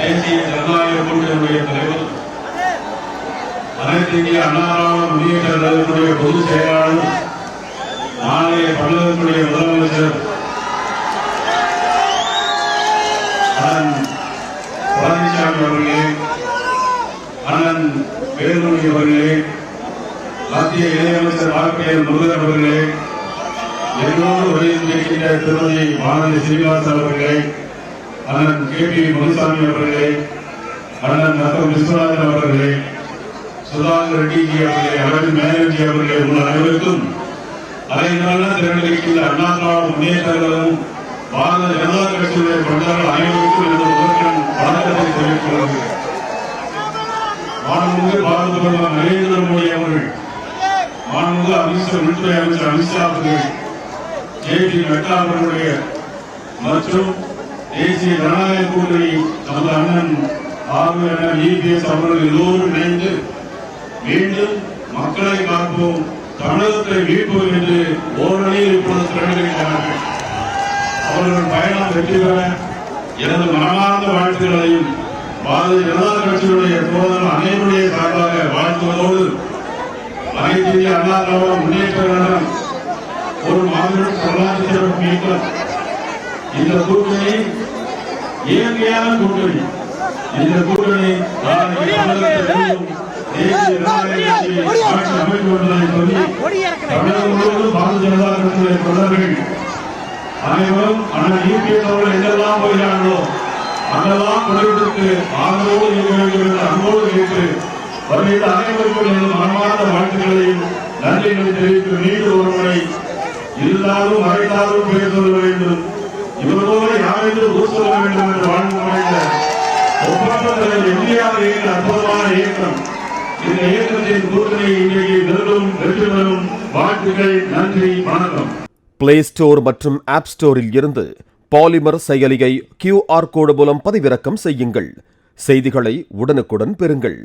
தேசிய ஜனநாயக கூட்டணியுடைய தலைவர், அனைத்து இந்திய அண்ணா திராவிட முன்னேற்ற கழகத்தினுடைய பொதுச் செயலாளர், நாளைய தமிழகத்தினுடைய முதலமைச்சர் அண்ணன் பழனிசாமி அவர்களே, அண்ணன் வேலுமணி அவர்களே, மத்திய இணையமைச்சர் ஆர்.கே.எல். முருகன் அவர்களே, என்னோடு உரையிருக்கின்ற திருமதி வானதி சீனிவாசன் அவர்களே, அண்ணன் கே.பி. முனுசாமி அவர்களே, அண்ணன் டாக்டர் விஸ்வநாதன் அவர்களே, சுதாகர் ரெட்டிஜி அவர்களே, அரவிந்த் மேனர்ஜி அவர்களே, உங்கள் அனைவருக்கும் அனைவரான திரண்டிருக்கின்ற அண்ணா திராவிட முன்னேற்ற கழகம் பாரத ஜனதா கட்சியுடைய தொண்டர்கள் அனைவருக்கும் எனது முதற்கண் வணக்கத்தை தெரிவித்துக் கொள்கிறேன். மாண்புமிகு பாரத பிரதமர் நரேந்திர மோடி அவர்கள், மாண்புமிகு உள்துறை அமைச்சர் அமித்ஷா அவர்கள், ஜே.பி. நட்டா அவர்களுடைய மற்றும் தேசிய ஜனநாயக கூட்டணி நமது அண்ணன் இபிஎஸ் அவர்கள் எல்லோரும் இணைந்து மீண்டும் மக்களை காப்போம், தமிழகத்தை மீட்போம் என்று ஓரணியில் இப்பொழுது திரண்டிருக்கிறார்கள். அவர்கள் பயணம் வெற்றி பெற எனது மனமார்ந்த வாழ்த்துக்களையும் பாரதிய ஜனதா கட்சியுடைய தோழர்கள் அனைவருடைய சார்பாக வாழ்த்துவதோடு, அனைத்து இந்திய அண்ணா திராவிட முன்னேற்ற கழகம் ஒரு மாபெரும் வரலாற்று சிறப்பு இயக்கம். இந்த கூட்டணி இயற்கையான கூட்டணி. இந்த கூட்டணி தேசிய ஜனநாயக கட்சி ஆட்சி அமைப்பதை சொல்லி தமிழகம் முழுவதும் பாரதிய ஜனதா கட்சியுடைய தொண்டர்கள் அனைவரும் அண்ணன் இபிஎஸ் அவர்கள் எங்கெல்லாம் போகிறார்களோ அங்கெல்லாம் குறைவிற்கு ஆதரவோடு இருக்க வேண்டும் என்று அன்போடு கேட்டு வருகின்ற அனைவருக்கும் எனது மனமார்ந்த வாழ்த்துக்களையும் நன்றிகளை தெரிவித்து மீண்டும் ஒருமுறை இருந்தாலும் மறைந்தாலும் பேர் சொல்ல வேண்டும், இவர்களோடு யாரென்று ஊர் சொல்ல வேண்டும் என்று வாழ்ந்து முறைந்த ஒப்பந்தத்தில் எம்ஜிஆர் இயக்க அற்புதமான இயக்கம். இந்த இயக்கத்தின் கூட்டணி இன்றைக்கு வெறும் வெற்றி பெறும். வாழ்த்துக்கள். நன்றி, வணக்கம். பிளே ஸ்டோர் மற்றும் ஆப் ஸ்டோரில் இருந்து பாலிமர் செயலியை QR கோடு மூலம் பதிவிறக்கம் செய்யுங்கள். செய்திகளை உடனுக்குடன் பெறுங்கள்.